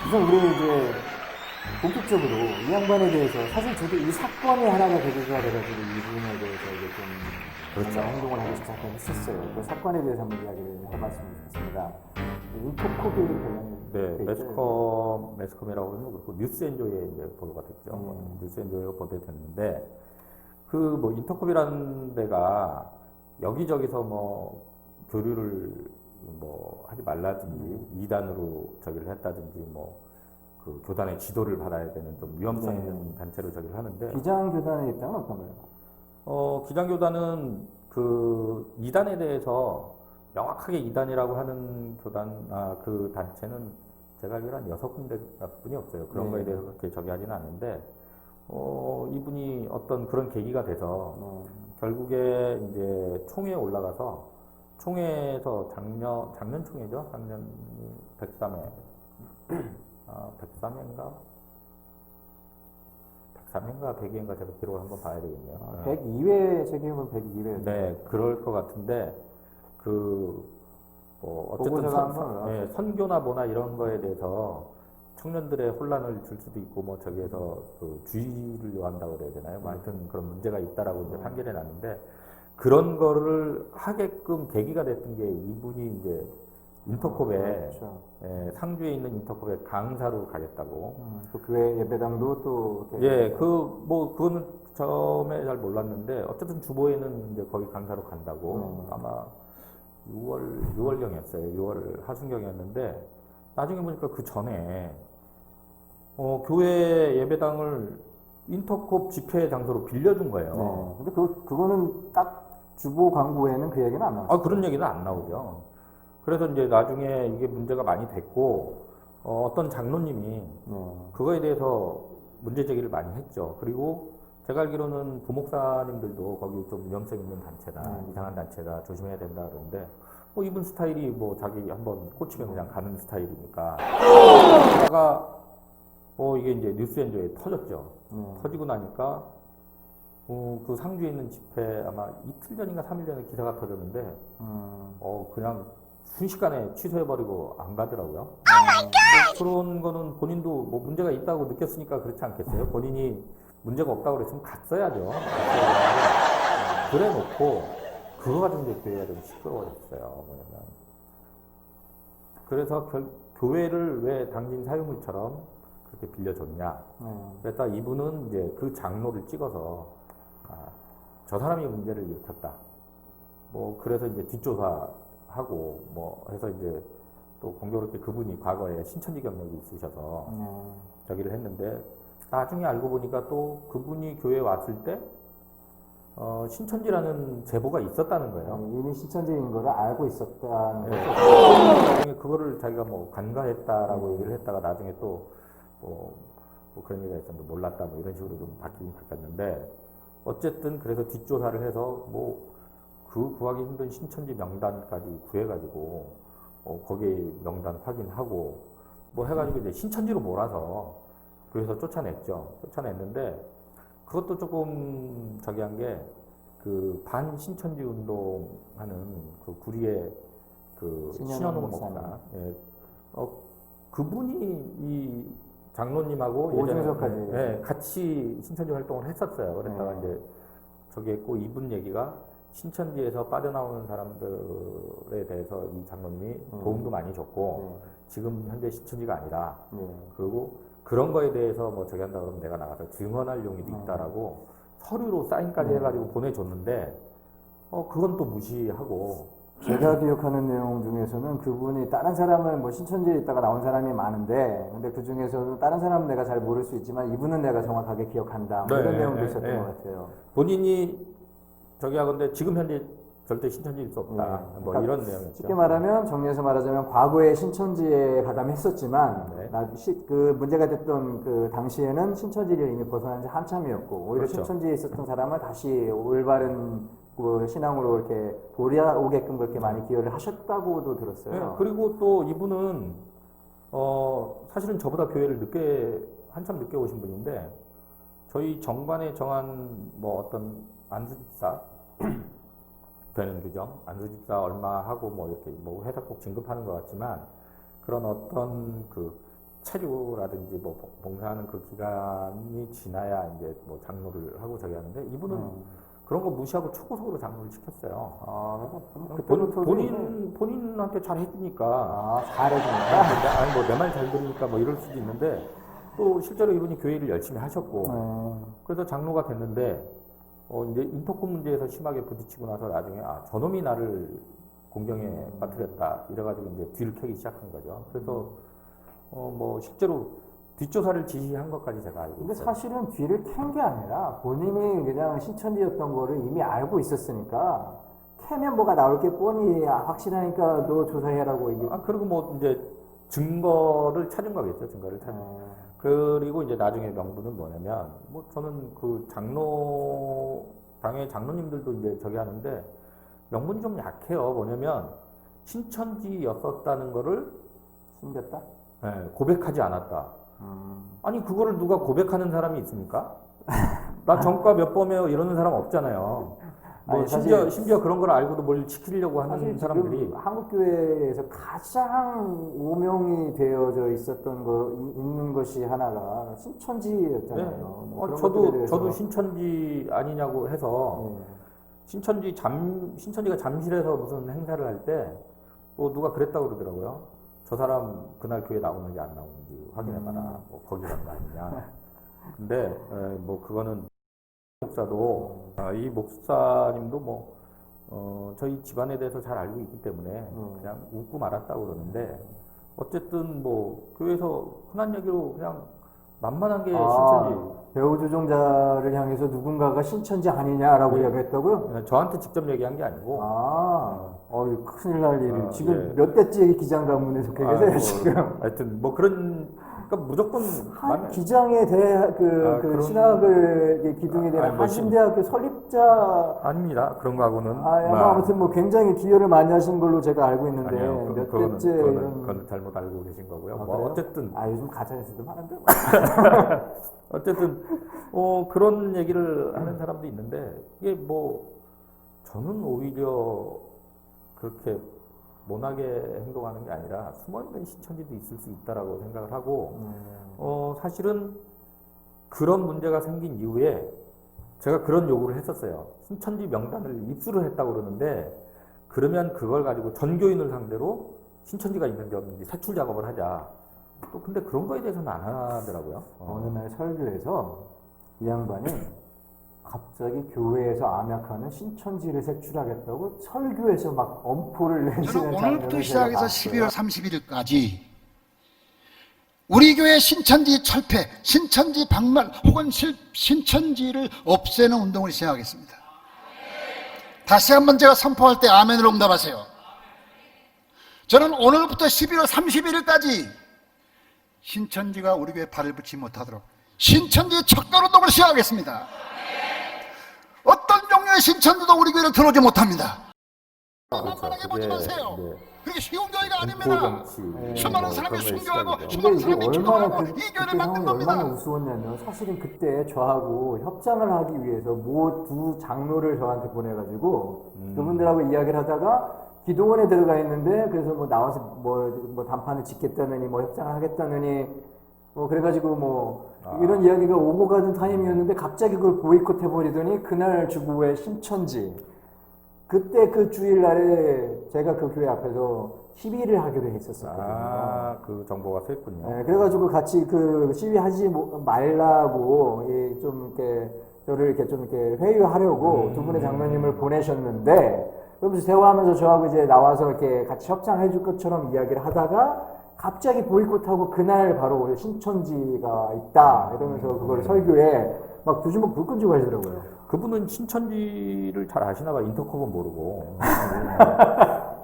우선 우리 이제 본격적으로 이 양반에 대해서 사실 저도 이 사건이 하나가 계기가 돼가지고 이분에 대해서 이제 좀 그렇죠. 뭔가 행동을 하기 시작했었어요. 그 사건에 대해서 한번 이야기를 해봤으면 좋겠습니다. 인터코비드 관련 네, 케이스. 매스컴이라고 하면 그렇고 뉴스엔조이에 이제 보도가 됐죠. 뉴스엔조이가 보도됐는데 그 뭐 인터컵이라는 데가 여기저기서 뭐 교류를 뭐 하지 말라든지 이단으로 저기를 했다든지 뭐 그 교단의 지도를 받아야 되는 좀 위험성 네. 있는 단체로 저기를 하는데 비장교단의 입장은 어떤가요? 기장교단은 그 이단에 대해서 명확하게 이단이라고 하는 그 단체는 제가 알기로 한 6군데뿐이 없어요. 그런 네. 거에 대해서 그렇게 저기 하지는 않는데, 이분이 어떤 그런 계기가 돼서 결국에 이제 총회에 올라가서 총회에서 작년 총회죠. 작년 103회, 103회인가? 103회인가 102회인가 제가 기록을 한번 봐야 되겠네요. 102회, 제 기억은 102회. 네, 그럴 것 같은데, 어쨌든 보고자가 한번 선교나 뭐나 이런 거에 대해서 청년들의 혼란을 줄 수도 있고, 뭐, 저기에서 그 주의를 요한다고 그래야 되나요? 뭐 하여튼 그런 문제가 있다라고 이제 판결해 놨는데, 그런 거를 하게끔 계기가 됐던 게 이분이 이제 인터컵에, 그렇죠. 상주에 있는 인터컵에 강사로 가겠다고. 또 교회 예배당도 또 예, 그거는 처음에 잘 몰랐는데, 어쨌든 주보에는 이제 거기 강사로 간다고. 아마 6월경이었어요. 6월 하순경이었는데, 나중에 보니까 그 전에, 교회 예배당을 인터컵 집회 장소로 빌려준 거예요. 네. 근데 그거는 딱 주보 광고에는 그 얘기는 안 나왔어요. 그런 얘기는 안 나오죠. 그래서 이제 나중에 이게 문제가 많이 됐고, 어떤 장로님이 그거에 대해서 문제 제기를 많이 했죠. 그리고 제가 알기로는 부목사님들도 거기 좀 위험성 있는 단체다, 이상한 단체다, 조심해야 된다 그러는데, 이분 스타일이 뭐 자기 한번 꽂히면 그냥 가는 스타일이니까. 그러다가 이게 이제 뉴스엔조에 터졌죠. 터지고 나니까 그 상주에 있는 집회 아마 이틀 전인가 3일 전에 기사가 터졌는데 그냥 순식간에 취소해버리고 안 가더라고요. 뭐 그런 거는 본인도 뭐 문제가 있다고 느꼈으니까 그렇지 않겠어요? 본인이 문제가 없다고 그랬으면 갔어야죠. 그래 놓고 그거 가지고 이제 교회가 좀 시끄러워졌어요. 뭐냐면 그래서 교회를 왜 당신 사유물처럼 그렇게 빌려줬냐. 그랬다 이분은 이제 그 장로를 찍어서 저 사람이 문제를 일으켰다. 뭐 그래서 이제 뒷조사하고 뭐 해서 이제 또 공교롭게 그분이 과거에 신천지 경력이 있으셔서 저기를 했는데 나중에 알고 보니까 또 그분이 교회에 왔을 때 신천지라는 제보가 있었다는 거예요. 이미 신천지인 거를 알고 있었다는 네. 거죠. 나중에 그거를 자기가 뭐 간과했다라고 얘기를 했다가 나중에 또 뭐 그런 얘기가 있었는데 몰랐다 뭐 이런 식으로 좀 바뀌긴 바뀌었는데 어쨌든 그래서 뒷조사를 해서 뭐 그 구하기 힘든 신천지 명단까지 구해가지고 거기에 명단 확인하고 뭐 해가지고 이제 신천지로 몰아서 교회에서 쫓아냈죠. 쫓아냈는데 그것도 조금 저기 한 게 그 반신천지 운동하는 그 구리의 그 신현웅 목사, 그분이 이 장로님하고 오중석까지 같이 신천지 활동을 했었어요. 그랬다가 이제 저기 했고 이분 얘기가 신천지에서 빠져나오는 사람들에 대해서 이 장로님이 도움도 많이 줬고 지금 현재 신천지가 아니라 그리고 그런 거에 대해서 뭐 저기 한다 그러면 내가 나가서 증언할 용의도 있다라고 서류로 사인까지 해가지고 보내줬는데 그건 또 무시하고 제가 기억하는 내용 중에서는 그분이 다른 사람을 뭐 신천지에 있다가 나온 사람이 많은데 근데 그 중에서도 다른 사람은 내가 잘 모를 수 있지만 이분은 내가 정확하게 기억한다 뭐 이런 내용도 있었던 것 같아요. 본인이 저기 하건데 지금 현재 절대 신천지일 수 없다 뭐 그러니까 이런 내용이죠. 쉽게 말하면 정리해서 말하자면 과거에 신천지에 가담했었지만 그 문제가 됐던 그 당시에는 신천지를 이미 벗어난 지 한참이었고 오히려 그렇죠. 신천지에 있었던 사람을 다시 올바른 그 신앙으로 이렇게 돌아오게끔 그렇게 많이 기여를 하셨다고도 들었어요. 네, 그리고 또 이분은 사실은 저보다 교회를 한참 늦게 오신 분인데 저희 정관에 정한 뭐 어떤 안수집사 되는 규정, 안수집사 얼마 하고 뭐 이렇게 뭐 회사 꼭 진급하는 것 같지만 그런 어떤 그 체류라든지 뭐 봉사하는 그 기간이 지나야 이제 뭐 장로를 하고 저기 하는데 이분은 그런 거 무시하고 초고속으로 장로를 시켰어요. 본인한테 잘 해주니까. 잘해주니까. 아니 뭐 내 말 잘 들으니까 뭐 이럴 수도 있는데 또 실제로 이분이 교회를 열심히 하셨고 그래서 장로가 됐는데 이제 인터콤 문제에서 심하게 부딪히고 나서 나중에 저놈이 나를 공경에 빠뜨렸다 이래가지고 이제 뒤를 캐기 시작한 거죠. 그래서 뭐 실제로 뒷조사를 지시한 것까지 제가 알고 있어요. 근데 사실은 뒤를 캔 게 아니라 본인이 그냥 신천지였던 거를 이미 알고 있었으니까 캐면 뭐가 나올 게 뻔히 확실하니까 너 조사해라고 이게. 그리고 뭐 이제 증거를 찾은 거겠죠. 증거를 찾은. 그리고 이제 나중에 명분은 뭐냐면 뭐 저는 그 당의 장로님들도 이제 저기 하는데 명분이 좀 약해요. 뭐냐면 신천지였었다는 거를 숨겼다? 고백하지 않았다. 아니 그거를 누가 고백하는 사람이 있습니까? 나 전과 몇 범이에요 이러는 사람 없잖아요. 뭐 아니, 심지어 그런 걸 알고도 뭘 지키려고 하는 사람들이 한국교회에서 가장 오명이 되어져 있는 것이 하나가 신천지였잖아요. 네. 저도 신천지 아니냐고 해서 신천지가 잠실에서 무슨 행사를 할 때 또 누가 그랬다고 그러더라고요. 저 사람 그날 교회 나오는지 안 나오는지 확인해봐라. 뭐 거기 간 거 아니냐. 근데 뭐 그거는 목사도 이 목사님도 뭐 저희 집안에 대해서 잘 알고 있기 때문에 그냥 웃고 말았다고 그러는데 어쨌든 뭐 교회에서 흔한 얘기로 그냥 만만한 게 신천지. 배우 조종자를 향해서 누군가가 신천지 아니냐라고 이야기했다고요? 저한테 직접 얘기한 게 아니고. 큰일 날 일이. 지금 예. 몇 대째 기장 가문에 속해 계세요, 지금? 하여튼 뭐 그러니까 무조건 한 기장에 대해 그런... 신학을 기둥에 대한 한신대학교 설립자 아닙니다. 그런 거하고는 아무튼 뭐 굉장히 기여를 많이 하신 걸로 제가 알고 있는데 아니요, 몇 대째 이런 그건 잘못 알고 계신 거고요. 뭐 어쨌든 요즘 가짜뉴스도 많은데 어쨌든 그런 얘기를 하는 사람도 있는데 이게 뭐 저는 오히려 그렇게 모나게 행동하는 게 아니라 숨어있는 신천지도 있을 수 있다라고 생각을 하고 사실은 그런 문제가 생긴 이후에 제가 그런 요구를 했었어요. 신천지 명단을 입수를 했다고 그러는데 그러면 그걸 가지고 전교인을 상대로 신천지가 있는지 없는지 색출 작업을 하자. 또 근데 그런 거에 대해서는 안 하더라고요. 어느 날 설교에서 이 양반이 갑자기 교회에서 암약하는 신천지를 색출하겠다고 설교에서 막 엄포를 내시는 저는 오늘부터 시작해서 12월 31일까지 우리 교회 신천지 철폐, 신천지 박멸 혹은 신천지를 없애는 운동을 시작하겠습니다. 다시 한번 제가 선포할 때 아멘으로 응답하세요. 저는 오늘부터 11월 31일까지 신천지가 우리 교회에 발을 붙이지 못하도록 신천지 척결운동을 시작하겠습니다. 어떤 종류의 신천지도 우리 교회를 들어오지 못합니다. 만만하게 보지 마세요. 그게 쉬운 교회가 아닙니다. 수많은 사람이 순교하고 수많은 사람이 기도하고 이 교회를 만든 겁니다. 얼마나 우스웠냐면 사실은 그때 저하고 협상을 하기 위해서 두 장로를 저한테 보내가지고 그분들하고 이야기를 하다가 기도원에 들어가 있는데 그래서 뭐 나와서 뭐 단판을 짓겠다느니 뭐 협상을 하겠다느니 뭐 그래가지고 이런 이야기가 오고 가는 타임이었는데 갑자기 그걸 보이콧 해버리더니 그날 주부의 신천지 그때 그 주일날에 제가 그 교회 앞에서 시위를 하기로 했었거든요. 그 정보가 샜군요. 네, 그래가지고 같이 그 시위하지 말라고 좀 이렇게 저를 이렇게 좀 이렇게 회유하려고 두 분의 장로님을 보내셨는데 그러면서 대화하면서 저하고 이제 나와서 이렇게 같이 협상해줄 것처럼 이야기를 하다가 갑자기 보이콧하고 그날 바로 신천지가 있다 이러면서 그걸 설교에 막 두 주먹 불 끈지고 하시더라고요. 그분은 신천지를 잘 아시나 봐요. 인터컵은 모르고.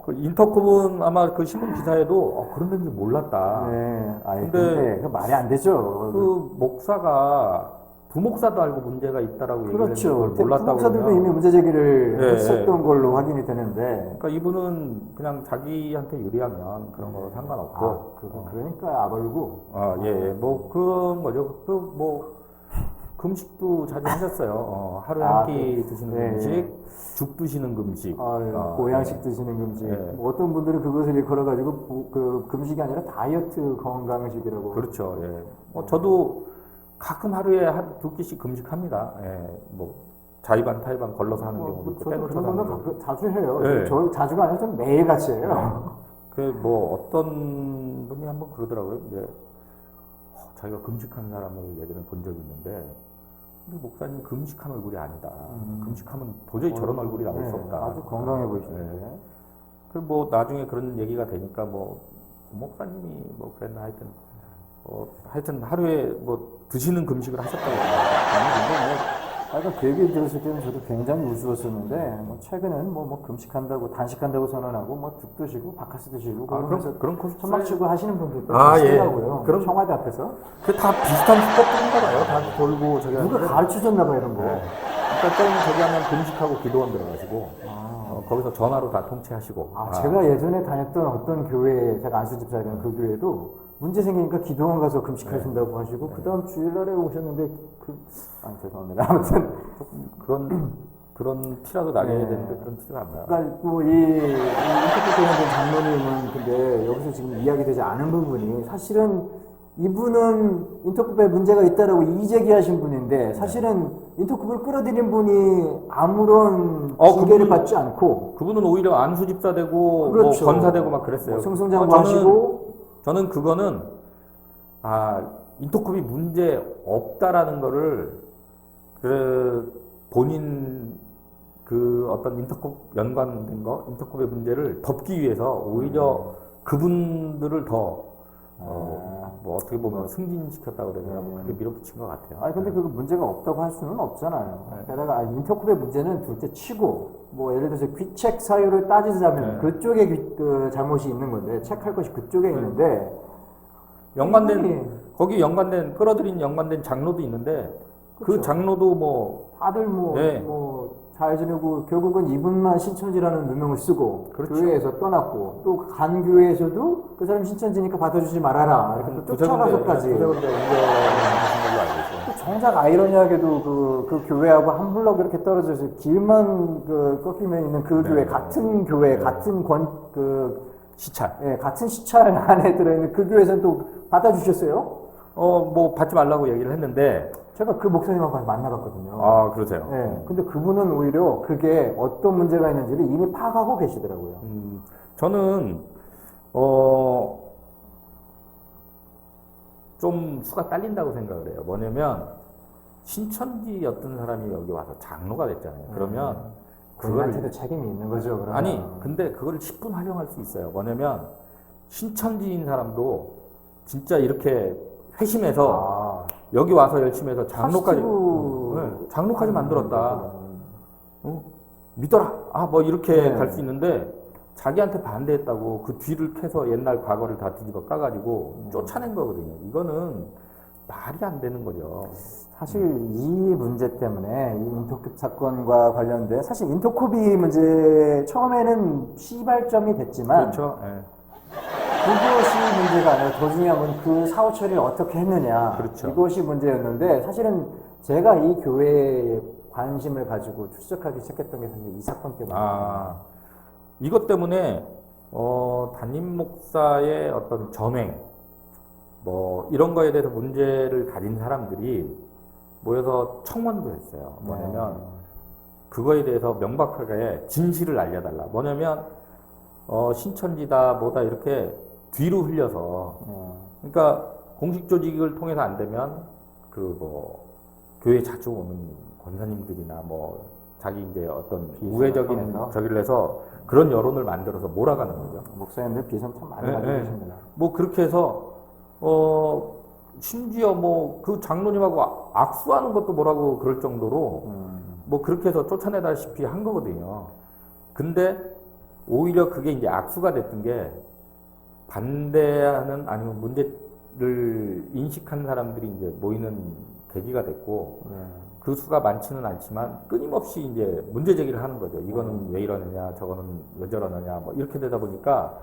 그 인터컵은 아마 그 신문 기사에도 그런 데인지 몰랐다. 네. 근데 그 말이 안 되죠. 그 목사가 부목사도 알고 문제가 있다라고 얘기를 했는데 그걸 몰랐다고 부목사들도 그러면 이미 문제 제기를 했었던 걸로 확인이 되는데 그러니까 이분은 그냥 자기한테 유리하면 그런 거 상관없고 그러니까 아벌고 뭐 그런 거죠. 그 뭐 금식도 자주 하셨어요. 하루에 한 끼 드시는 음식 죽 드시는 금식, 보양식 드시는 금식. 네. 뭐 어떤 분들은 그것을 일컬어가지고 그 금식이 아니라 다이어트 건강식이라고. 그렇죠. 예. 저도 가끔 하루에 한 2끼씩 금식합니다. 예. 뭐 자의반 타의반 걸러서 하는 경우도 있고 저도 빼놓고 그런 하는 거는 경우도 자주 해요. 네. 저 자주가 아니라 좀 매일 같이 해요. 그 뭐 어떤 분이 한번 그러더라고요. 이제 자기가 금식하는 사람을 예전에 본 적이 있는데 우리 목사님 금식한 얼굴이 아니다. 금식하면 도저히 저런 얼굴이 나올 수 없다. 아주 건강해 보이시는데. 그 뭐 나중에 그런 얘기가 되니까 뭐 목사님이 뭐 그랬나 하여튼 하루에 뭐 드시는 금식을 하셨다고 합니다. 아까 그 얘기 들었을 때는 저도 굉장히 우스웠었는데 뭐 최근에는 뭐 금식한다고 단식한다고 선언하고 뭐 죽 드시고 바카스 드시고 그러면서 그런 코스 천막 치고 하시는 분들도 예. 계시더라고요. 그럼 청와대 앞에서 그 다 비슷한 수법들인가 봐요. 다 돌고 저기 누가 하는데. 가르쳐줬나 봐요 이런 거. 네. 그러니까 좀 저기 하면 금식하고 기도원 들어가시고 거기서 전화로 다 통치하시고. 제가 예전에 다녔던 어떤 교회, 제가 안수집사였던 그 교회도 문제 생기니까 기도원 가서 금식하신다고 하시고 그 다음 주일날에 오셨는데 죄송합니다. 아무튼 그런 티라도 나게 네. 되는데 그런 티가 안 나요. 그러니까 뭐 이 인터뷰 관련된 장로님은 근데 여기서 지금 이야기되지 않은 부분이 사실은 이분은 인터컵에 문제가 있다라고 이의제기하신 분인데 사실은 인터컵을 끌어들인 분이 아무런 징계를 받지 않고 그분은 오히려 안수 집사 되고 그렇죠. 뭐 권사 되고 막 그랬어요. 뭐 승승장구 하시고 저는 그거는 인터컵이 문제 없다라는 거를 그 본인 그 어떤 인터컵 연관된 거 인터컵의 문제를 덮기 위해서 오히려 그분들을 더 뭐 어떻게 보면 승진시켰다고 그래야 되나 그렇게 밀어붙인 것 같아요. 근데 그거 문제가 없다고 할 수는 없잖아요. 게다가 인터컵의 문제는 둘째 치고 뭐 예를 들어서 귀책 사유를 따지자면 그쪽에 그 잘못이 있는 건데 책할 것이 그쪽에 있는데 거기 연관된 끌어들인 연관된 장로도 있는데 그렇죠. 그 장로도 뭐 다들 뭐 잘 지내고 결국은 이분만 신천지라는 누명을 쓰고 그렇죠. 교회에서 떠났고 또 간 교회에서도 그 사람 신천지니까 받아주지 말아라 이렇게 또 쫓아가서까지 두세 군데 옮겨가신 걸로 알고 있어요. 정작 아이러니하게도 그 교회하고 한 블럭 이렇게 떨어져서 길만 꺾이면 있는 그 교회 같은 교회 같은 시찰. 같은 시찰 안에 들어있는 그 교회에서는 또 받아주셨어요? 뭐 받지 말라고 얘기를 했는데 제가 그 목사님하고 가서 만나봤거든요. 그러세요. 네. 근데 그분은 오히려 그게 어떤 문제가 있는지를 이미 파악하고 계시더라고요. 저는 좀 수가 딸린다고 생각을 해요. 뭐냐면 신천지였던 사람이 여기 와서 장로가 됐잖아요. 그러면 그분한테도 책임이 있는 거죠. 그러면. 근데 그걸 10분 활용할 수 있어요. 뭐냐면 신천지인 사람도 진짜 이렇게 회심해서 여기 와서 열심히 해서 장로까지 만들었다. 믿어라. 뭐 이렇게 갈 수 있는데 자기한테 반대했다고 그 뒤를 캐서 옛날 과거를 다 뒤집어 까가지고 쫓아낸 거거든요. 이거는 말이 안 되는 거죠. 사실 이 문제 때문에 이 인터콥 사건과 관련돼 사실 인터콥이 문제 처음에는 시발점이 됐지만 그렇죠. 그것이 문제가 아니라 더 중요한 건 그 사후 처리를 어떻게 했느냐. 그렇죠. 이것이 문제였는데 사실은 제가 이 교회에 관심을 가지고 출석하기 시작했던 게 사실 이 사건 때문에. 이것 때문에 담임 목사의 어떤 전횡 뭐 이런 거에 대해서 문제를 가진 사람들이 모여서 청원도 했어요. 뭐냐면 그거에 대해서 명백하게 진실을 알려달라. 뭐냐면 신천지다 뭐다 이렇게 뒤로 흘려서 그러니까 공식 조직을 통해서 안 되면 그 뭐 교회 자주 오는 권사님들이나 뭐 자기 이제 어떤 우회적인 저기를 해서 그런 여론을 만들어서 몰아가는 거죠. 목사님들 비선 참 많이 가지고 계십니다. 뭐 그렇게 해서 심지어 뭐 그 장로님하고 악수하는 것도 뭐라고 그럴 정도로 뭐 그렇게 해서 쫓아내다시피 한 거거든요. 근데 오히려 그게 이제 악수가 됐던 게 반대하는 아니면 문제를 인식한 사람들이 이제 모이는 계기가 됐고 그 수가 많지는 않지만 끊임없이 이제 문제 제기를 하는 거죠. 이거는 왜 이러느냐, 저거는 왜 저러느냐, 뭐 이렇게 되다 보니까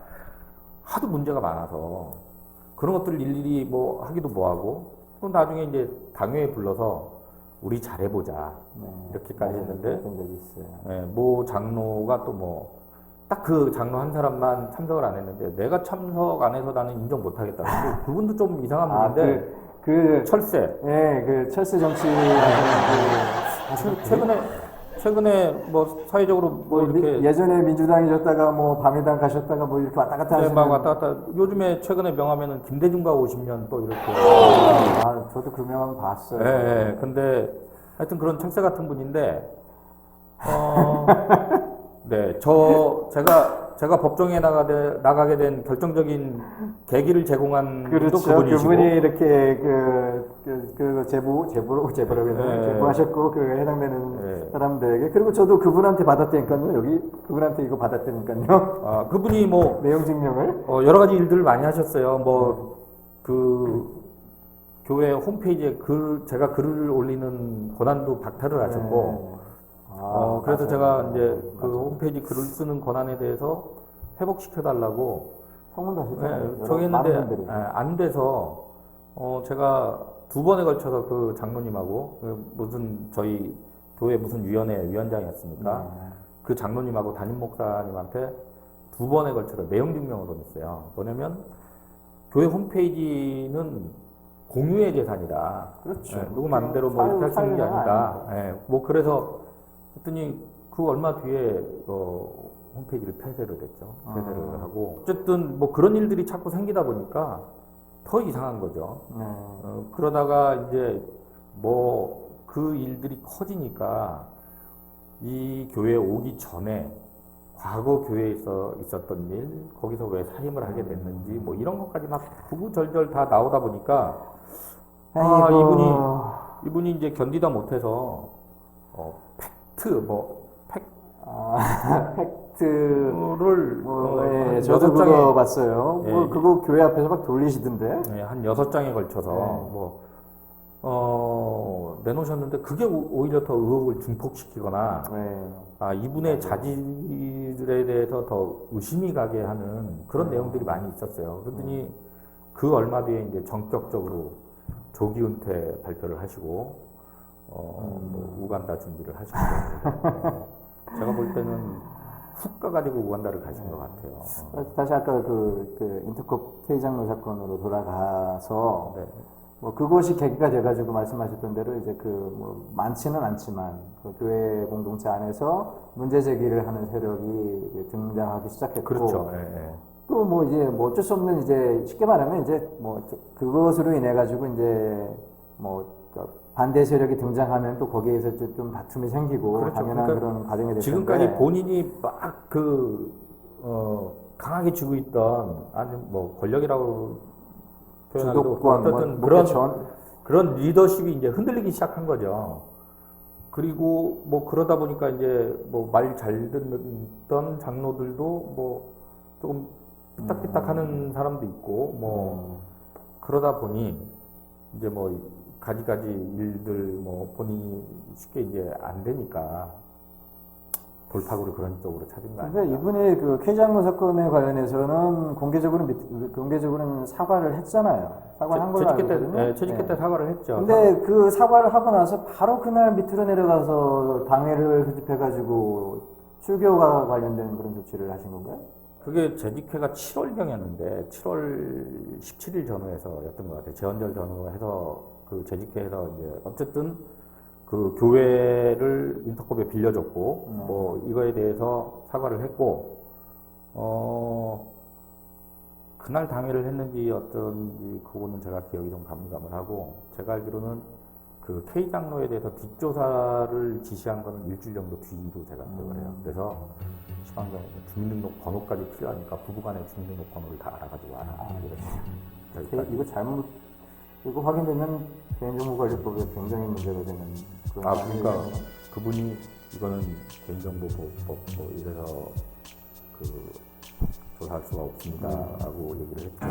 하도 문제가 많아서 그런 것들을 일일이 뭐 하기도 뭐하고 또 나중에 이제 당회에 불러서 우리 잘해보자 이렇게까지 했는데 그런 적이 있어요. 예, 모 장로가 또 뭐 딱 그 장로 한 사람만 참석을 안 했는데 내가 참석 안 해서 나는 인정 못 하겠다. 근데 그분도 좀 이상한 분인데 철새. 예, 그 철새 정치 최근에 뭐 사회적으로 뭐 이렇게 예전에 민주당이셨다가 뭐 바미당 가셨다가 뭐 이렇게 왔다 갔다 하시는 막 왔다 갔다 요즘에 최근에 명하면은 김대중과 50년 또 이렇게 아, 저도 그 명함 봤어요. 예, 근데 하여튼 그런 철새 같은 분인데 네, 제가 법정에 나가게 된 결정적인 계기를 제공한 분도 그렇죠. 그분이시고 그분이 이렇게 제보라고 해서 제보하셨고 그 해당되는 사람들에게 그리고 저도 그분한테 받았다니까요. 여기 그분한테 이거 받았다니까요. 아, 그분이 뭐 내용 증명을 여러 가지 일들을 많이 하셨어요. 뭐 그 교회 홈페이지에 제가 글을 올리는 권한도 박탈을 하셨고 그래서 맞아요. 제가 이제 그 홈페이지 글을 쓰는 권한에 대해서 회복시켜달라고 성문도 하셨잖아요. 저기 했는데 많은 분들이. 안 돼서 제가 2번에 걸쳐서 그 장로님하고 무슨 저희 교회 무슨 위원회 위원장이었으니까 그 장로님하고 담임 목사님한테 2번에 걸쳐서 내용 증명을 냈어요. 뭐냐면 교회 홈페이지는 공유의 재산이다. 그렇죠. 누구 마음대로 뭐 이렇게 할 수 있는 게 아니다. 뭐 그래서 했더니 그 얼마 뒤에 홈페이지를 폐쇄를 했죠. 폐쇄를 하고 어쨌든 뭐 그런 일들이 자꾸 생기다 보니까 더 이상한 거죠. 그러다가 이제 뭐 그 일들이 커지니까 이 교회에 오기 전에 과거 교회에 있었던 일, 거기서 왜 사임을 하게 됐는지 뭐 이런 것까지 막 구구절절 다 나오다 보니까 이분이 이제 견디다 못해서 팩트를 예, 저도 그거 봤어요. 예, 뭐 그거 교회 앞에서 막 돌리시던데. 예, 한 6장에 걸쳐서 내놓으셨는데 그게 오히려 더 의혹을 증폭시키거나 이분의 자질에 대해서 더 의심이 가게 하는 그런 내용들이 많이 있었어요. 그랬더니 그 얼마 뒤에 이제 전격적으로 조기 은퇴 발표를 하시고 뭐 우간다 준비를 하시고 제가 볼 때는 훅 가가지고 우간다를 가신 것 같아요. 다시 아까 그 인터컵 K장로 사건으로 돌아가서 네. 뭐 그것이 계기가 돼가지고 말씀하셨던 대로 이제 뭐 많지는 않지만 그 교회 공동체 안에서 문제 제기를 하는 세력이 이제 등장하기 시작했고, 그렇죠. 또 뭐 이제 뭐 어쩔 수 없는 이제 쉽게 말하면 이제 뭐 그것으로 인해 가지고 이제 뭐 반대 세력이 등장하면 또 거기에서 좀 다툼이 생기고 그렇죠. 당연한 그러니까 그런 과정이 됐는데 지금까지 본인이 막 강하게 쥐고 있던 아니 뭐 권력이라고 표현하기도 주도권, 어쨌든 그런 리더십이 이제 흔들리기 시작한 거죠. 그리고 뭐 그러다 보니까 이제 뭐 말 잘 듣던 장로들도 뭐 조금 삐딱삐딱하는 사람도 있고 뭐 그러다 보니 이제 뭐 가지가지 일들 뭐 본인이 쉽게 이제 안 되니까 돌파구를 그런 쪽으로 찾은 거 아니에요? 근데 이분이 그 K장로 사건에 관련해서는 공개적으로는 사과를 했잖아요. 사과를 한 걸로 알고 있거든요. 채직회 때 사과를 했죠. 근데 그 사과를 하고 나서 바로 그날 밑으로 내려가서 당회를 소집해가지고 출교와 관련된 그런 조치를 하신 건가요? 그게 재직회가 7월경이었는데 7월 17일 전후에서였던 것 같아요. 재헌절 전후해서 그 재직회에서 이제 어쨌든 그 교회를 인터컵에 빌려줬고 뭐 이거에 대해서 사과를 했고 그날 당회를 했는지 어떤지 그거는 제가 기억이 좀 가물가물하고 제가 알기로는 그 K 장로에 대해서 뒷조사를 지시한 거는 일주일 정도 뒤로 제가 기억을 해요. 그래서 시방경에 주민등록 번호까지 필요하니까 부부간의 주민등록 번호를 다 알아가지고 이래서 이거 확인되면 개인정보관리법에 굉장히 문제가 되는 그런 그러니까 그분이 이거는 개인정보보호법 뭐 이래서 그 조사할 수가 없습니다라고 얘기를 했죠.